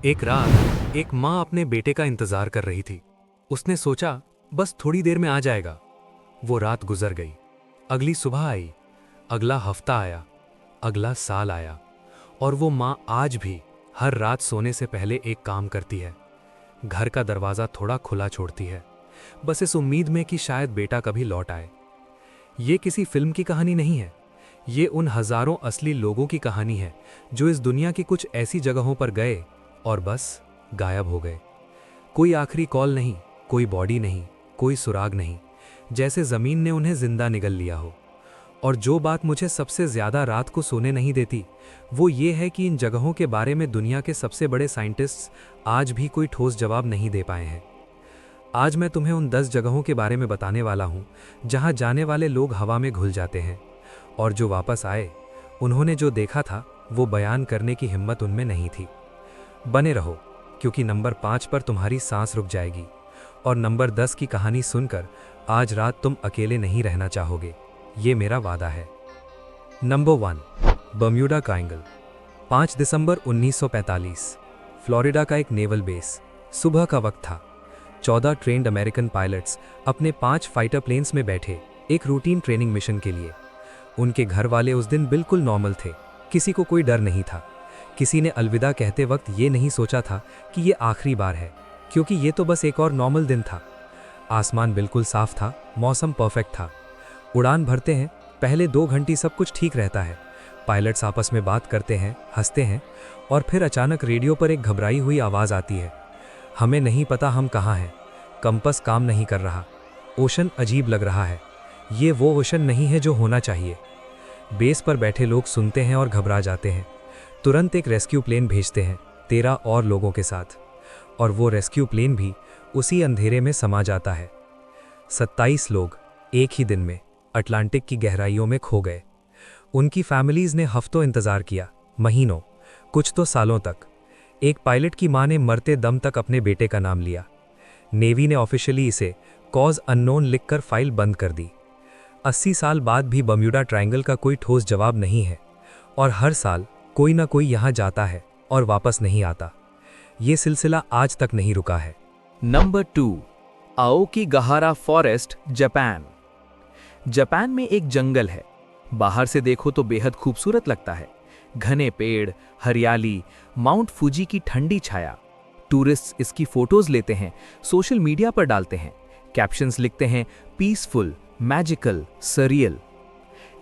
एक रात एक माँ अपने बेटे का इंतजार कर रही थी। उसने सोचा बस थोड़ी देर में आ जाएगा। वो रात गुजर गई। अगली सुबह आई, अगला हफ्ता आया, अगला साल आया, और वो माँ आज भी हर रात सोने से पहले एक काम करती है। घर का दरवाज़ा थोड़ा खुला छोड़ती है, बस इस उम्मीद में कि शायद बेटा कभी लौट आए। ये किसी फिल्म की कहानी नहीं है, ये उन हजारों असली लोगों की कहानी है जो इस दुनिया की कुछ ऐसी जगहों पर गए और बस गायब हो गए। कोई आखिरी कॉल नहीं, कोई बॉडी नहीं, कोई सुराग नहीं, जैसे ज़मीन ने उन्हें जिंदा निगल लिया हो। और जो बात मुझे सबसे ज़्यादा रात को सोने नहीं देती, वो ये है कि इन जगहों के बारे में दुनिया के सबसे बड़े साइंटिस्ट्स आज भी कोई ठोस जवाब नहीं दे पाए हैं। आज मैं तुम्हें उन 10 जगहों के बारे में बताने वाला हूँ जहाँ जाने वाले लोग हवा में घुल जाते हैं, और जो वापस आए उन्होंने जो देखा था वो बयान करने की हिम्मत उनमें नहीं थी। बने रहो, क्योंकि नंबर 5 पर तुम्हारी सांस रुक जाएगी, और नंबर 10 की कहानी सुनकर आज रात तुम अकेले नहीं रहना चाहोगे, ये मेरा वादा है। Number 1, Bermuda triangle. 5 दिसंबर 1945, फ्लोरिडा का एक नेवल बेस। सुबह का वक्त था। 14 ट्रेंड अमेरिकन पायलट्स अपने 5 फाइटर प्लेन्स में बैठे एक रूटीन ट्रेनिंग मिशन के लिए। उनके घर वाले उस दिन बिल्कुल नॉर्मल थे, किसी को कोई डर नहीं था। किसी ने अलविदा कहते वक्त ये नहीं सोचा था कि ये आखिरी बार है, क्योंकि ये तो बस एक और नॉर्मल दिन था। आसमान बिल्कुल साफ था, मौसम परफेक्ट था। उड़ान भरते हैं, पहले 2 घंटे सब कुछ ठीक रहता है। पायलट्स आपस में बात करते हैं, हंसते हैं, और फिर अचानक रेडियो पर एक घबराई हुई आवाज़ आती है। हमें नहीं पता हम कहाँ हैं, कंपस काम नहीं कर रहा, ओशन अजीब लग रहा है, ये वो ओशन नहीं है जो होना चाहिए। बेस पर बैठे लोग सुनते हैं और घबरा जाते हैं। तुरंत एक रेस्क्यू प्लेन भेजते हैं 13 और लोगों के साथ, और वो रेस्क्यू प्लेन भी उसी अंधेरे में समा जाता है। 27 लोग एक ही दिन में अटलांटिक की गहराइयों में खो गए। उनकी फैमिलीज ने हफ्तों इंतजार किया, महीनों, कुछ तो सालों तक। एक पायलट की मां ने मरते दम तक अपने बेटे का नाम लिया। नेवी ने ऑफिशियली इसे कॉज अननोन लिखकर फाइल बंद कर दी। 80 साल बाद भी बर्म्यूडा ट्रायंगल का कोई ठोस जवाब नहीं है, और हर साल कोई ना कोई यहाँ जाता है और वापस नहीं आता। ये सिलसिला आज तक नहीं रुका है। Number 2, Aokigahara forest, Japan. Japan में एक जंगल है। बाहर से देखो तो बेहद खूबसूरत लगता है। घने पेड़, हरियाली, माउंट फूजी की ठंडी छाया। टूरिस्ट इसकी फोटोज लेते हैं, सोशल मीडिया पर डालते हैं, कैप्शंस लिखते हैं, पीसफुल, मैजिकल, सरियल।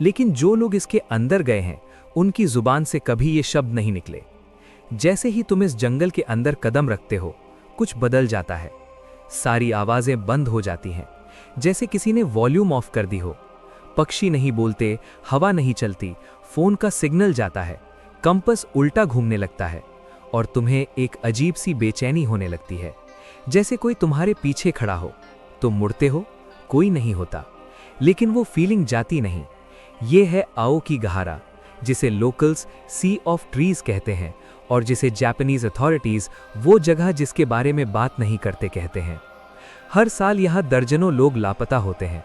लेकिन जो लोग इसके अंदर गए हैं, उनकी जुबान से कभी ये शब्द नहीं निकले। जैसे ही तुम इस जंगल के अंदर कदम रखते हो, कुछ बदल जाता है। सारी आवाजें बंद हो जाती हैं, जैसे किसी ने वॉल्यूम ऑफ कर दी हो। पक्षी नहीं बोलते, हवा नहीं चलती, फोन का सिग्नल जाता है, कंपस उल्टा घूमने लगता है, और तुम्हें एक अजीब सी बेचैनी होने लगती है, जैसे कोई तुम्हारे पीछे खड़ा हो। तुम मुड़ते हो, कोई नहीं होता, लेकिन वो फीलिंग जाती नहीं। ये है आओकीगाहारा, जिसे लोकल्स सी ऑफ ट्रीज कहते हैं, और जिसे जापानीज अथॉरिटीज वो जगह जिसके बारे में बात नहीं करते कहते हैं। हर साल यहाँ दर्जनों लोग लापता होते हैं।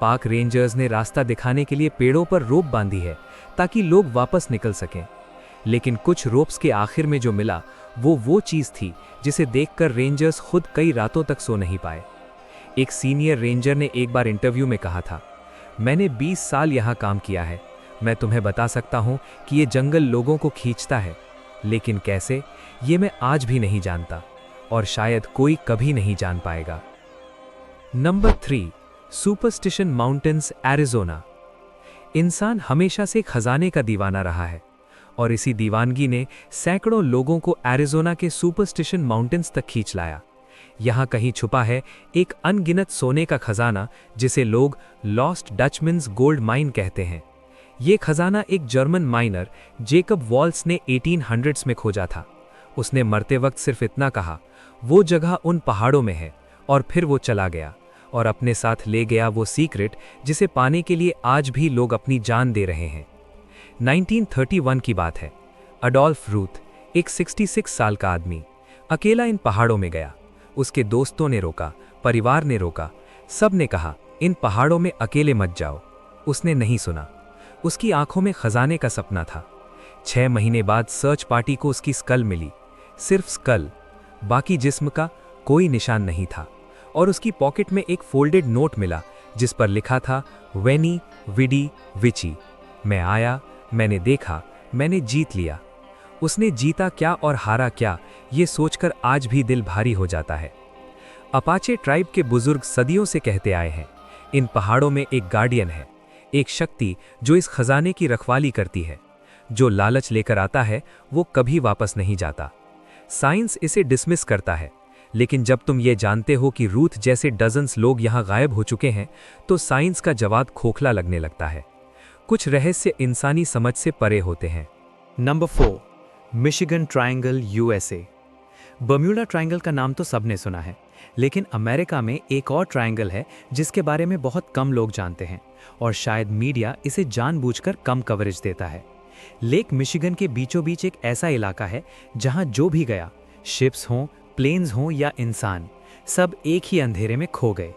पार्क रेंजर्स ने रास्ता दिखाने के लिए पेड़ों पर रोप बांधी है ताकि लोग वापस निकल सकें, लेकिन कुछ रोप्स के आखिर में जो मिला वो चीज़ थी जिसे देखकर रेंजर्स खुद कई रातों तक सो नहीं पाए। एक सीनियर रेंजर ने एक बार इंटरव्यू में कहा था, मैंने 20 साल यहाँ काम किया है, मैं तुम्हें बता सकता हूँ कि ये जंगल लोगों को खींचता है, लेकिन कैसे, ये मैं आज भी नहीं जानता, और शायद कोई कभी नहीं जान पाएगा। Number 3, superstition mountains, Arizona. इंसान हमेशा से खजाने का दीवाना रहा है, और इसी दीवानगी ने सैकड़ों लोगों को एरिज़ोना के सुपरस्टिशन माउंटेन्स तक खींच लाया। यहाँ कहीं छुपा है एक अनगिनत सोने का खजाना, जिसे लोग लॉस्ट डचमन्स गोल्ड माइन कहते हैं। ये खजाना एक जर्मन माइनर जेकब वॉल्स ने 1800s में खोजा था। उसने मरते वक्त सिर्फ इतना कहा, वो जगह उन पहाड़ों में है, और फिर वो चला गया और अपने साथ ले गया वो सीक्रेट जिसे पाने के लिए आज भी लोग अपनी जान दे रहे हैं। 1931 की बात है। अडोल्फ रूथ, एक 66 साल का आदमी, अकेला इन पहाड़ों में गया। उसके दोस्तों ने रोका, परिवार ने रोका, सब ने कहा इन पहाड़ों में अकेले मत जाओ। उसने नहीं सुना। उसकी आंखों में खजाने का सपना था। 6 महीने बाद सर्च पार्टी को उसकी स्कल मिली। सिर्फ स्कल, बाकी जिस्म का कोई निशान नहीं था। और उसकी पॉकेट में एक फोल्डेड नोट मिला जिस पर लिखा था वेनी विडी विची। मैं आया, मैंने देखा, मैंने जीत लिया। उसने जीता क्या और हारा क्या, ये सोचकर आज भी दिल भारी हो जाता है। अपाचे ट्राइब के बुजुर्ग सदियों से कहते आए हैं, इन पहाड़ों में एक गार्डियन है, एक शक्ति जो इस खजाने की रखवाली करती है। जो लालच लेकर आता है वो कभी वापस नहीं जाता। साइंस इसे डिसमिस करता है, लेकिन जब तुम ये जानते हो कि रूथ जैसे डजन्स लोग यहाँ गायब हो चुके हैं, तो साइंस का जवाब खोखला लगने लगता है। कुछ रहस्य इंसानी समझ से परे होते हैं। Number 4, Michigan triangle, USA. Bermuda triangle का नाम तो सबने सुना है, लेकिन अमेरिका में एक और ट्रायंगल है जिसके बारे में बहुत कम लोग जानते हैं और शायद मीडिया इसे जानबूझकर कम कवरेज देता है। लेक मिशिगन के बीचों बीच एक ऐसा इलाका है जहां जो भी गया, शिप्स हों, प्लेन्स हों या इंसान, सब एक ही अंधेरे में खो गए।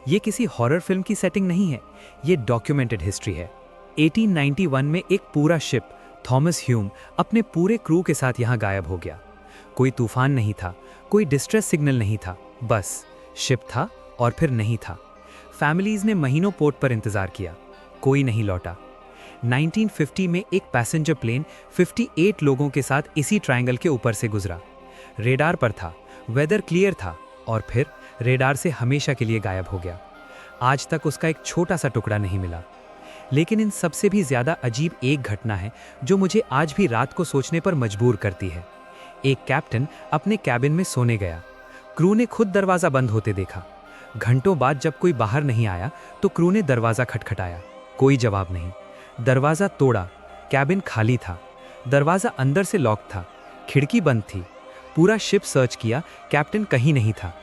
ये किसी हॉरर फिल्म की सेटिंग नहीं है, ये डॉक्यूमेंटेड हिस्ट्री है। 1891 में एक पूरा शिप थॉमस ह्यूम अपने पूरे क्रू के साथ यहाँ गायब हो गया। कोई तूफान नहीं था, कोई डिस्ट्रेस सिग्नल नहीं था, बस शिप था और फिर नहीं था। फैमिलीज ने महीनों पोर्ट पर इंतजार किया, कोई नहीं लौटा। 1950 में एक पैसेंजर प्लेन 58 लोगों के साथ इसी ट्रायंगल के ऊपर से गुजरा। रेडार पर था, वेदर क्लियर था, और फिर रेडार से हमेशा के लिए गायब हो गया। आज तक उसका एक छोटा सा टुकड़ा नहीं मिला। लेकिन इन सबसे भी ज्यादा अजीब एक घटना है जो मुझे आज भी रात को सोचने पर मजबूर करती है। एक कैप्टन अपने कैबिन में सोने गया। क्रू ने खुद दरवाजा बंद होते देखा। घंटों बाद जब कोई बाहर नहीं आया तो क्रू ने दरवाजा खटखटाया, कोई जवाब नहीं। दरवाजा तोड़ा, कैबिन खाली था। दरवाजा अंदर से लॉक था, खिड़की बंद थी। पूरा शिप सर्च किया, कैप्टन कहीं नहीं था।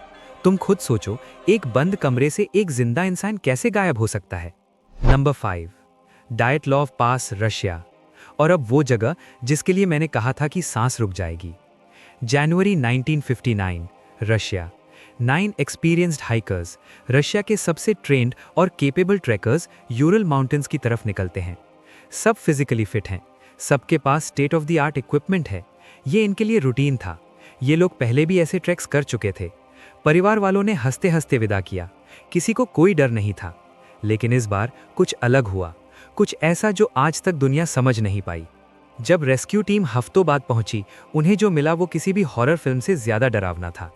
तुम खुद सोचो, एक बंद कमरे से एक जिंदा इंसान कैसे गायब हो सकता है। नंबर 5, डायटलॉव पास, रशिया। और अब वो जगह जिसके लिए मैंने कहा था कि सांस रुक जाएगी। जनवरी 1959, रशिया। 9 एक्सपीरियंस्ड हाइकर्स, रशिया के सबसे ट्रेंड और केपेबल ट्रैकर्स यूरल माउंटेन्स की तरफ निकलते हैं। सब फिजिकली फिट हैं, सबके पास state of the art equipment है। ये इनके लिए रूटीन था। ये लोग पहले भी ऐसे ट्रैक्स कर चुके थे। परिवार वालों ने हंसते हंसते विदा किया, किसी को कोई डर नहीं था। लेकिन इस बार कुछ अलग हुआ, कुछ ऐसा जो आज तक दुनिया समझ नहीं पाई। जब रेस्क्यू टीम हफ्तों बाद पहुंची, उन्हें जो मिला वो किसी भी हॉरर फिल्म से ज्यादा डरावना था।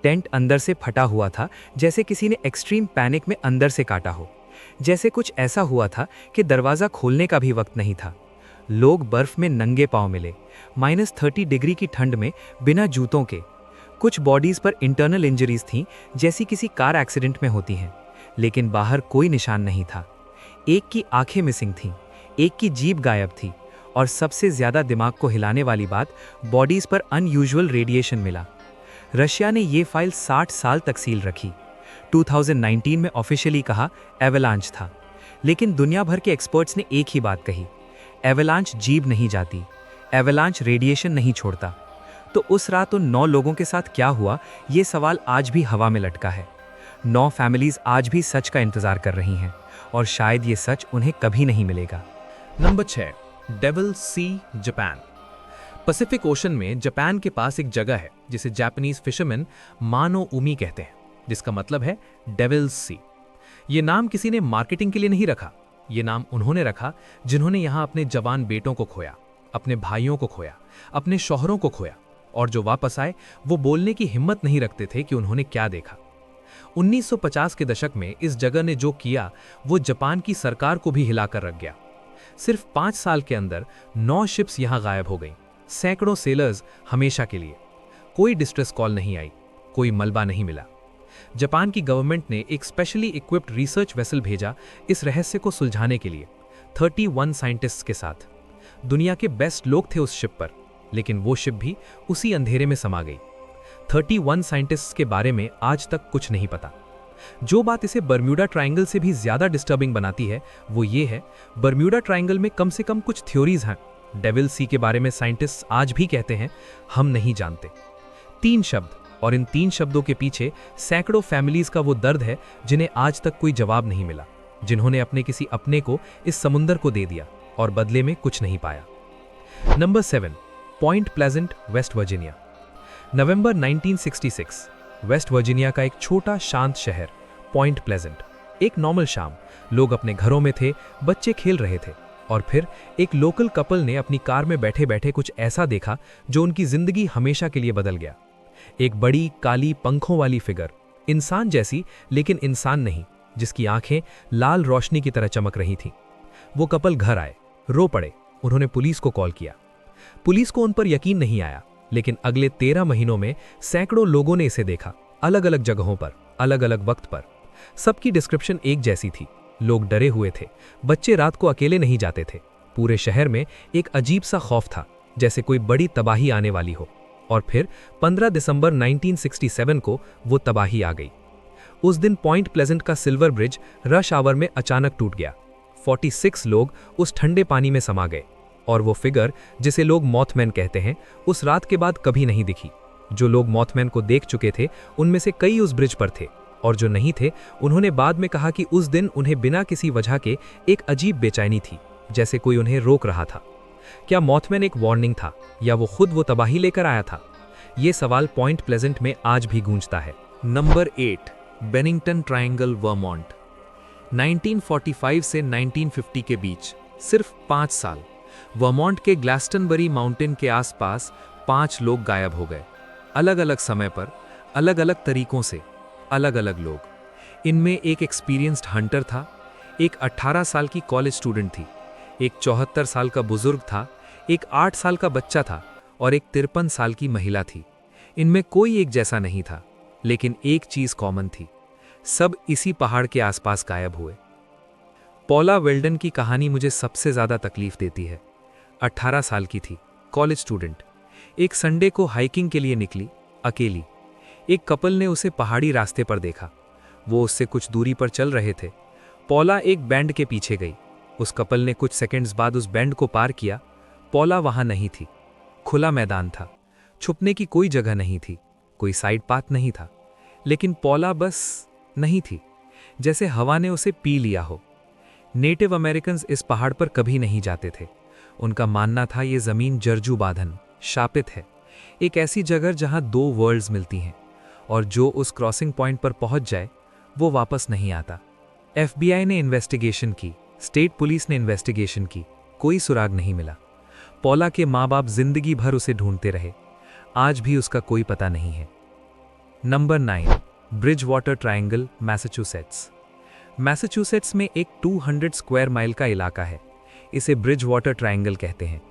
टेंट अंदर से फटा हुआ था, जैसे किसी ने एक्सट्रीम पैनिक में अंदर से काटा हो। जैसे कुछ ऐसा हुआ था कि दरवाजा खोलने का भी वक्त नहीं था। लोग बर्फ में नंगे पांव मिले, -30 डिग्री की ठंड में, बिना जूतों के। कुछ बॉडीज पर इंटरनल इंजरीज थीं, जैसी किसी कार एक्सीडेंट में होती हैं, लेकिन बाहर कोई निशान नहीं था। एक की आंखें मिसिंग थीं, एक की जीभ गायब थी, और सबसे ज्यादा दिमाग को हिलाने वाली बात, बॉडीज पर अनयूजुअल रेडिएशन मिला। रशिया ने ये फाइल 60 साल तक सील रखी। 2019 में ऑफिशियली कहा एवलांच था, लेकिन दुनिया भर के एक्सपर्ट्स ने एक ही बात कही, एवलांच जीभ नहीं जाती, एवलांच रेडिएशन नहीं छोड़ता। तो उस रात उन 9 लोगों के साथ क्या हुआ, ये सवाल आज भी हवा में लटका है। 9 फैमिलीज आज भी सच का इंतजार कर रही हैं, और शायद ये सच उन्हें कभी नहीं मिलेगा। नंबर 6, डेविल सी, जापान। पैसिफिक ओशन में जापान के पास एक जगह है जिसे जापानीज फिशरमैन मानो उमी कहते हैं, जिसका मतलब है डेविल सी। ये नाम किसी ने मार्केटिंग के लिए नहीं रखा, ये नाम उन्होंने रखा जिन्होंने यहाँ अपने जवान बेटों को खोया, अपने भाइयों को खोया, अपने शौहरों को खोया, और जो वापस आए वो बोलने की हिम्मत नहीं रखते थे कि उन्होंने क्या देखा। 1950 के दशक में इस जगह ने जो किया वो जापान की सरकार को भी हिलाकर रख गया। सिर्फ 5 साल के अंदर 9 शिप्स यहां गायब हो गईं, सैकड़ों सेलर्स हमेशा के लिए। कोई डिस्ट्रेस कॉल नहीं आई, कोई मलबा नहीं मिला। जापान की गवर्नमेंट ने एक स्पेशली इक्विप्ड रिसर्च वेसल भेजा इस रहस्य को सुलझाने के लिए, 31 साइंटिस्ट्स के साथ। दुनिया के बेस्ट लोग थे उस शिप पर, लेकिन वो शिप भी उसी अंधेरे में समा गई। 31 साइंटिस्ट्स के बारे में आज तक कुछ नहीं पता। जो बात इसे बर्म्यूडा ट्रायंगल से भी ज्यादा डिस्टर्बिंग बनाती है वो ये है, बर्म्यूडा ट्रायंगल में कम से कम कुछ थ्योरीज हैं। डेविल सी के बारे में साइंटिस्ट्स आज भी कहते हैं हम नहीं जानते। 3 शब्द, और इन 3 शब्दों के पीछे सैकड़ों फैमिलीज का वो दर्द है जिन्हें आज तक कोई जवाब नहीं मिला, जिन्होंने अपने किसी अपने को इस समुंदर को दे दिया और बदले में कुछ नहीं पाया। Number 7, point Pleasant, West Virginia. नवंबर 1966, वेस्ट वर्जीनिया का एक छोटा शांत शहर पॉइंट प्लेजेंट। एक नॉर्मल शाम, लोग अपने घरों में थे, बच्चे खेल रहे थे, और फिर एक लोकल कपल ने अपनी कार में बैठे बैठे कुछ ऐसा देखा जो उनकी जिंदगी हमेशा के लिए बदल गया। एक बड़ी काली पंखों वाली फिगर, इंसान जैसी लेकिन इंसान नहीं, जिसकी आंखें लाल रोशनी की तरह चमक रही थीं। वो कपल घर आए, रो पड़े, उन्होंने पुलिस को कॉल किया। पुलिस को उन पर यकीन नहीं आया, लेकिन अगले 13 महीनों में सैकड़ों लोगों ने इसे देखा, अलग अलग जगहों पर, अलग अलग वक्त पर। सबकी डिस्क्रिप्शन एक जैसी थी। लोग डरे हुए थे, बच्चे रात को अकेले नहीं जाते थे। पूरे शहर में एक अजीब सा खौफ था, जैसे कोई बड़ी तबाही आने वाली हो। और फिर 15 दिसंबर 1967 को वो तबाही आ गई। उस दिन पॉइंट प्लेजेंट का सिल्वर ब्रिज रश आवर में अचानक टूट गया। 46 लोग उस ठंडे पानी में समा गए, और वो फिगर, जिसे लोग मॉथमैन कहते हैं, उस रात के बाद कभी नहीं दिखी। जो लोग मॉथमैन को देख चुके थे, उनमें से कई उस ब्रिज पर थे, और जो नहीं थे, उन्होंने बाद में कहा कि उस दिन उन्हें बिना किसी वजह के एक अजीब बेचैनी थी, जैसे कोई उन्हें रोक रहा था। क्या मॉथमैन एक वार्निंग था, या वो खुद वो तबाही लेकर आया था? ये सवाल पॉइंट प्लेजेंट में आज भी गूंजता है। Number 8, Bennington triangle, Vermont. 1945 से 1950 के बीच सिर्फ 5 साल वर्मोंट के ग्लास्टनबरी माउंटेन के आसपास 5 लोग गायब हो गए, अलग अलग समय पर, अलग अलग तरीकों से, अलग अलग लोग। इनमें एक एक्सपीरियंस्ड हंटर था, एक 18 साल की कॉलेज स्टूडेंट थी, एक 74 साल का बुजुर्ग था, एक 8 साल का बच्चा था, और एक 53 साल की महिला थी। इनमें कोई एक जैसा नहीं था, लेकिन एक चीज कॉमन थी, सब इसी पहाड़ के आसपास गायब हुए। पॉला वेल्डन की कहानी मुझे सबसे ज्यादा तकलीफ देती है। 18 साल की थी, कॉलेज स्टूडेंट, एक संडे को हाइकिंग के लिए निकली, अकेली। एक कपल ने उसे पहाड़ी रास्ते पर देखा, वो उससे कुछ दूरी पर चल रहे थे। पॉला एक बैंड के पीछे गई, उस कपल ने कुछ सेकंड्स बाद उस बैंड को पार किया। पॉला वहां नहीं थी, खुला मैदान था, छुपने की कोई जगह नहीं थी, कोई साइड पाथ नहीं था, लेकिन पॉला बस नहीं थी, जैसे हवा ने उसे पी लिया हो। नेटिव अमेरिकन्स इस पहाड़ पर कभी नहीं जाते थे। उनका मानना था ये जमीन जर्जू बांधन, शापित है, एक ऐसी जगह जहां 2 वर्ल्ड्स मिलती हैं, और जो उस क्रॉसिंग पॉइंट पर पहुंच जाए वो वापस नहीं आता। FBI ने इन्वेस्टिगेशन की, स्टेट पुलिस ने इन्वेस्टिगेशन की, कोई सुराग नहीं मिला। पॉला के माँ बाप जिंदगी भर उसे ढूंढते रहे, आज भी उसका कोई पता नहीं है। Number 9, Bridgewater triangle, Massachusetts. Massachusetts में एक 200 स्क्वायर माइल का इलाका है, इसे ब्रिजवाटर ट्रायंगल कहते हैं।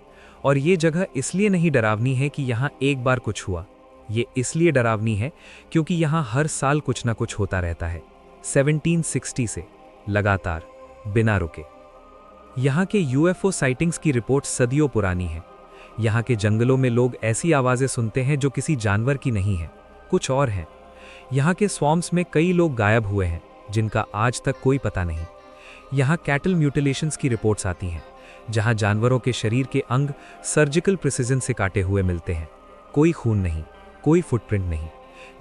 और ये जगह इसलिए नहीं डरावनी है कि यहाँ एक बार कुछ हुआ, ये इसलिए डरावनी है क्योंकि यहाँ हर साल कुछ ना कुछ होता रहता है, 1760 से लगातार, बिना रुके। यहाँ के UFO साइटिंग्स की रिपोर्ट सदियों पुरानी है। यहाँ के जंगलों में लोग ऐसी आवाज़ें सुनते हैं जो किसी जानवर की नहीं है, कुछ और हैं। यहाँ के स्वॉम्स में कई लोग गायब हुए हैं, जिनका आज तक कोई पता नहीं। यहाँ कैटल म्यूटिलेशंस की रिपोर्ट्स आती हैं, जहाँ जानवरों के शरीर के अंग सर्जिकल प्रिसिजन से काटे हुए मिलते हैं, कोई खून नहीं, कोई फुटप्रिंट नहीं,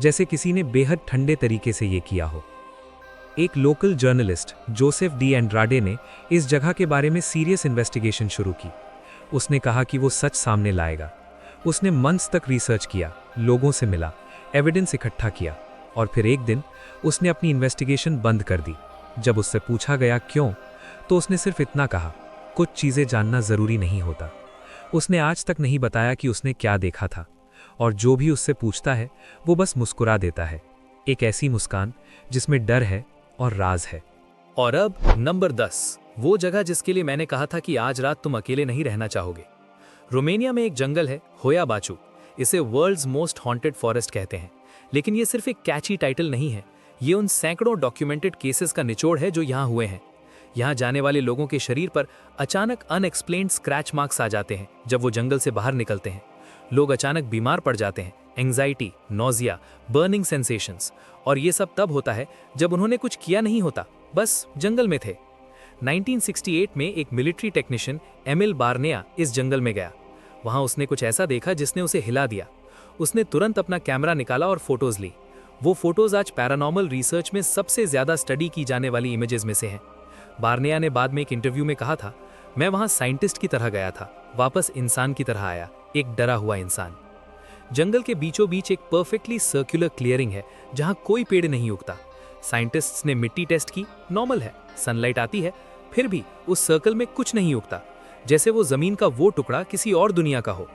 जैसे किसी ने बेहद ठंडे तरीके से ये किया हो। एक local journalist Joseph D Andrade ने इस जगह के बारे में सीरियस इन्वेस्टिगेशन शुरू की। उसने कहा कि वो सच सामने लाएगा। उसने मंथ्स तक रिसर्च किया, लोगों से मिला, एविडेंस इकट्ठा किया, और फिर एक दिन उसने अपनी इन्वेस्टिगेशन बंद कर दी। जब उससे पूछा गया क्यों, तो उसने सिर्फ इतना कहा, कुछ चीज़ें जानना ज़रूरी नहीं होता। उसने आज तक नहीं बताया कि उसने क्या देखा था, और जो भी उससे पूछता है वो बस मुस्कुरा देता है, एक ऐसी मुस्कान जिसमें डर है और राज है। और अब नंबर 10, वो जगह जिसके लिए मैंने कहा था कि आज रात तुम अकेले नहीं रहना चाहोगे। रोमानिया में एक जंगल है, होया बाचू। इसे वर्ल्ड्स मोस्ट हॉन्टेड फॉरेस्ट कहते हैं, लेकिन ये सिर्फ एक कैची टाइटल नहीं है, ये उन सैकड़ों डॉक्यूमेंटेड केसेस का निचोड़ है जो यहाँ हुए हैं। यहाँ जाने वाले लोगों के शरीर पर अचानक अनएक्सप्लेन्ड स्क्रैच मार्क्स आ जाते हैं जब वो जंगल से बाहर निकलते हैं। लोग अचानक बीमार पड़ जाते हैं, एंग्जाइटी, नोजिया, बर्निंग सेंसेशंस, और ये सब तब होता है जब उन्होंने कुछ किया नहीं होता, बस जंगल में थे। 1968 में एक मिलिट्री टेक्नीशियन एमिल बार्नेया इस जंगल में गया। वहाँ उसने कुछ ऐसा देखा जिसने उसे हिला दिया। उसने तुरंत अपना कैमरा निकाला और फोटोज ली। वो फोटोज आज पैरानॉर्मल रिसर्च में सबसे ज्यादा स्टडी की जाने वाली इमेजेस में से हैं। बार्नेया ने बाद में एक इंटरव्यू में कहा था, मैं वहां साइंटिस्ट की तरह गया था, वापस इंसान की तरह आया, एक डरा हुआ इंसान। जंगल के बीचों बीच एक परफेक्टली सर्कुलर क्लियरिंग है जहां कोई पेड़ नहीं उगता। साइंटिस्ट्स ने मिट्टी टेस्ट की, नॉर्मल है, सनलाइट आती है, फिर भी उस सर्कल में कुछ नहीं उगता, जैसे वो जमीन का वो टुकड़ा किसी और दुनिया का हो।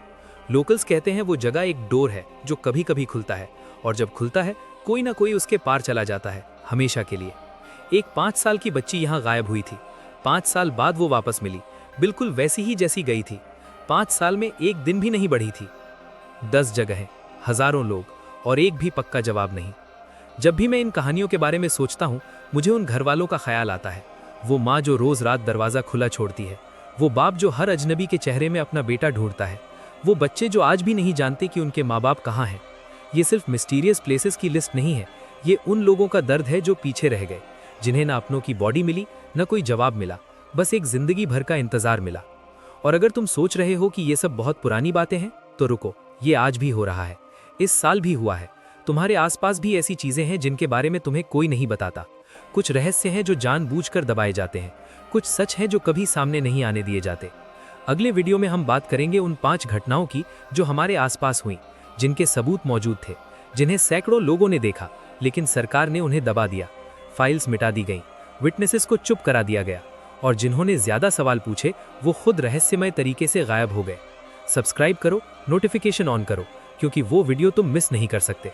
लोकल्स कहते हैं वो जगह एक डोर है जो कभी कभी खुलता है, और जब खुलता है कोई ना कोई उसके पार चला जाता है, हमेशा के लिए। एक 5 साल की बच्ची यहाँ गायब हुई थी। 5 साल बाद वो वापस मिली, बिल्कुल वैसी ही जैसी गई थी। 5 साल में एक दिन भी नहीं बढ़ी थी। 10 जगहें, हजारों लोग, और एक भी पक्का जवाब नहीं। जब भी मैं इन कहानियों के बारे में सोचता हूँ, मुझे उन घर वालों का ख्याल आता है। वो माँ जो रोज रात दरवाज़ा खुला छोड़ती है, वो बाप जो हर अजनबी के चेहरे में अपना बेटा ढूंढता है, वो बच्चे जो आज भी नहीं जानते कि उनके माँ बाप कहाँ हैं। ये सिर्फ मिस्टीरियस प्लेसेस की लिस्ट नहीं है, ये उन लोगों का दर्द है जो पीछे रह गए, जिन्हें ना अपनों की बॉडी मिली, न कोई जवाब मिला, बस एक जिंदगी भर का इंतजार मिला। और अगर तुम सोच रहे हो कि ये सब बहुत पुरानी बातें हैं, तो रुको, ये आज भी हो रहा है, इस साल भी हुआ है। तुम्हारे आसपास भी ऐसी चीजें हैं जिनके बारे में तुम्हें कोई नहीं बताता। कुछ रहस्य हैं जो जानबूझकर दबाए जाते हैं, कुछ सच हैं जो कभी सामने नहीं आने दिए जाते। अगले वीडियो में हम बात करेंगे उन 5 घटनाओं की जो हमारे आसपास हुई, जिनके सबूत मौजूद थे, जिन्हें सैकड़ों लोगों ने देखा, लेकिन सरकार ने उन्हें दबा दिया, फाइल्स मिटा दी गईं, विटनेसेस को चुप करा दिया गया, और जिन्होंने ज्यादा सवाल पूछे वो खुद रहस्यमय तरीके से गायब हो गए। सब्सक्राइब करो, नोटिफिकेशन ऑन करो, क्योंकि वो वीडियो तुम मिस नहीं कर सकते।